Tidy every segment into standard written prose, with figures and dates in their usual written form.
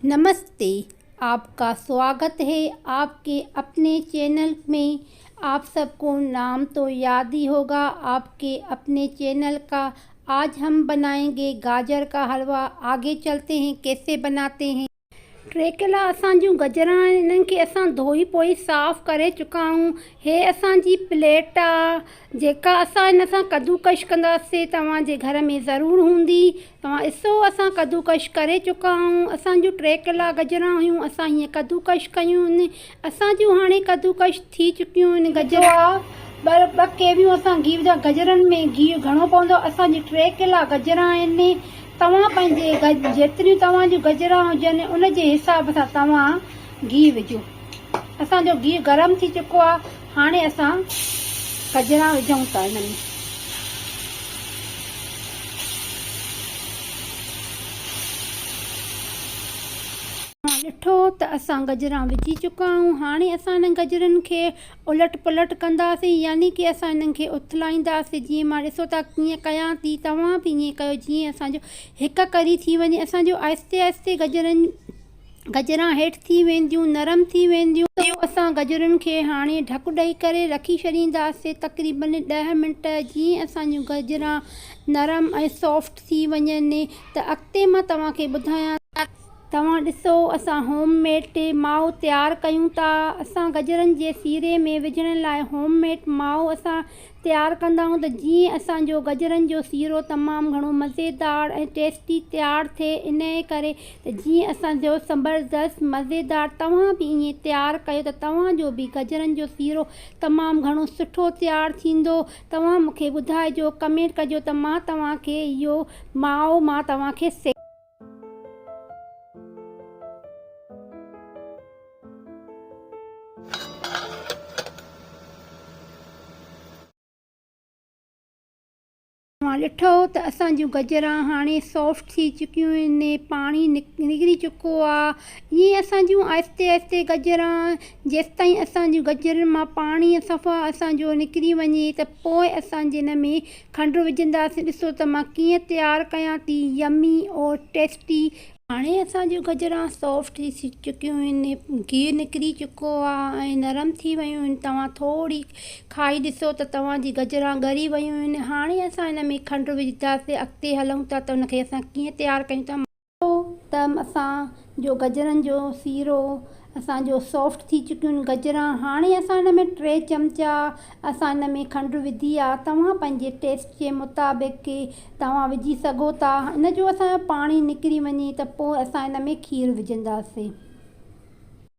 नमस्ते। आपका स्वागत है आपके अपने चैनल में। आप सबको नाम तो याद ही होगा आपके अपने चैनल का। आज हम बनाएंगे गाजर का हलवा। आगे चलते हैं कैसे बनाते हैं। ट्रेकिला असांजूं गजरां आहिनि, इन्हनि खे असां धोई पोई साफ़ करे चुका आहियूं। हे असांजी प्लेट आहे जेका असां हिन सां कद्दूकश कंदासीं। तव्हांजे घर में ज़रूरु हूंदी। तव्हां ॾिसो असां कद्दूकश करे चुका आहियूं। असांजूं 3 किला गजरां हुयूं, असां हीअं कद्दूकश कयूं आहिनि। असांजूं हाणे कद्दूकश थी चुकियूं आहिनि। गजरा ॿ केवियूं असां गिह जा, गजरनि में गिह घणो पवंदो। असांजी 3 किला गजरां आहिनि। तव्हां पंहिंजे जेतिरियूं तव्हांजूं गजरां हुजनि उन जे हिसाब सां तव्हां गिह विझो। असांजो गिह गरम थी चुको आहे। हाणे असां गजरां विझूं था हिन में। ॾिठो त असां गजरां विझी चुका आहियूं। हाणे असां हिन गजरनि खे उलट पुलट कंदासीं, यानी कि असां हिननि खे उथलाईंदासीं। जीअं मां ॾिसो था कीअं कयां थी, तव्हां बि ईअं कयो जीअं असांजो हिकु करी थी वञे। असांजो आहिस्ते आहिस्ते गजरां हेठि थी वेंदियूं, नरम थी वेंदियूं। असां गजरुनि खे हाणे ढकु ॾेई करे रखी छॾींदासीं तक़रीबन 10 मिंट। जीअं असांजूं गजरां नरम ऐं सॉफ्ट थी वञनि त अॻिते मां तव्हांखे ॿुधायां। तव्हां ॾिसो असां होममेड माओ तयारु कयूं था। असां गजरनि जे सीरे में विझण लाइ होममेड माओ असां तयारु कंदा आहियूं त जीअं असांजो गजरनि जो सीरो तमामु घणो मज़ेदार ऐं टेस्टी तयारु थिए। इन करे त जीअं असांजो ज़बरदस्त मज़ेदार तव्हां बि ईअं तयारु कयो त तव्हांजो बि गजरनि जो सीरो तमामु घणो सुठो तयारु थींदो। तव्हां मूंखे ॿुधाइजो, कमेंट कजो त मां तव्हांखे इहो माओ मां तव्हांखे ॾिठो त असांजूं गजरां हाणे सॉफ्ट थी चुकियूं आहिनि, पाणी निकिरी चुको आहे। ईअं असांजूं आहिस्ते आहिस्ते गजरां जेसिताईं असांजूं गजरनि मां पाणी सफ़ा असांजो निकिरी वञे त पोइ असांजे हिन में खंडु विझंदासीं। ॾिसो त मां कीअं तयारु कयां थी, यमी और टेस्टी। हाणे असांजूं गजरां सॉफ्ट थी चुकियूं आहिनि, गिहु निकिरी चुको आहे ऐं नरम थी वियूं आहिनि। तव्हां थोरी खाई ॾिसो त तव्हांजी गजरां ॻरी वियूं आहिनि। हाणे असां हिन में खंडु विझंदासीं। अॻिते हलूं था त उनखे असां कीअं तयारु कयूं था। त असांजो गजरनि जो सीरो असांजो सॉफ्ट थी चुकियूं आहिनि गजरां। हाणे असां हिन में 3 चमचा असां हिन में खंडु विधी आहे। तव्हां पंहिंजे टेस्ट जे मुताबिक़ तव्हां विझी सघो था। इन जो असांजो पाणी निकिरी वञे त पोइ असां हिन में खीरु विझंदासीं।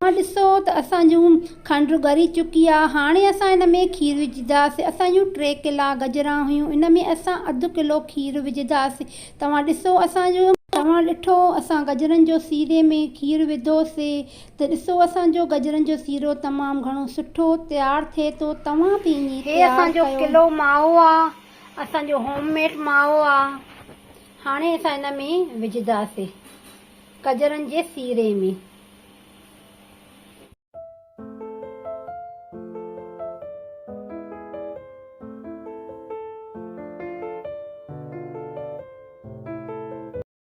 ॾिसो त असांजूं खंडु ॻरी चुकी आहे। हाणे असां हिन में खीरु विझंदासीं। असांजूं 3 किला गजरां हुयूं, इन में असां अधु किलो खीरु विझंदासीं। तव्हां ॾिठो असां गजरनि जो सीरे में खीरु विधोसीं त ॾिसो असांजो गजरनि जो सीरो तमामु घणो सुठो तयारु थिए थो। तव्हां बि ईअं हे असांजो किलो माओ आहे, असांजो होममेड माओ आहे। हाणे असां हिन में विझंदासीं गजरनि जे सीरे में।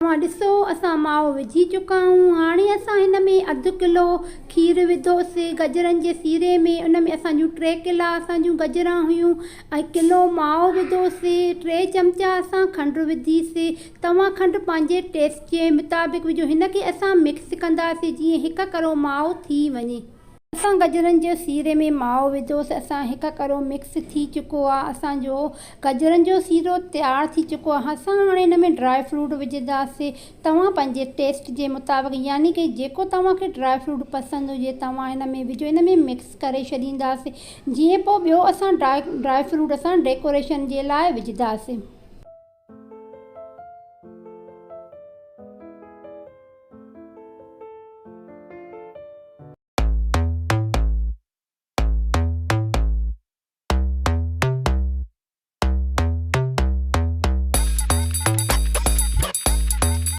ॾिसो असां माओ विझी चुका आहियूं। हाणे असां हिन में अधु किलो खीरु विधोसीं गजरनि जे सीरे में। उन में असांजूं 3 किला असांजूं गजरां हुयूं ऐं किलो माओ विधोसीं। 3 चमचा असां खंडु विधीसीं। तव्हां खंडु पंहिंजे टेस्ट जे मुताबिक़ विझो। हिन खे असां मिक्स कंदासीं जीअं 1 करो माओ थी वञे। असां गजरनि जे सीरे में माओ विधोसीं। असां 1 करो मिक्स थी चुको आहे। असांजो गजरनि जो सीरो तयारु थी चुको आहे। असां हाणे हिन में ड्राई फ्रूट विझंदासीं। तव्हां पंहिंजे टेस्ट जे मुताबिक़, यानी कि जेको तव्हांखे ड्राई फ्रूट पसंदि हुजे तव्हां हिन में विझो। हिन में मिक्स करे छॾींदासीं। जीअं पोइ ॿियो असां ड्राई फ्रूट असां डेकोरेशन जे लाइ विझंदासीं।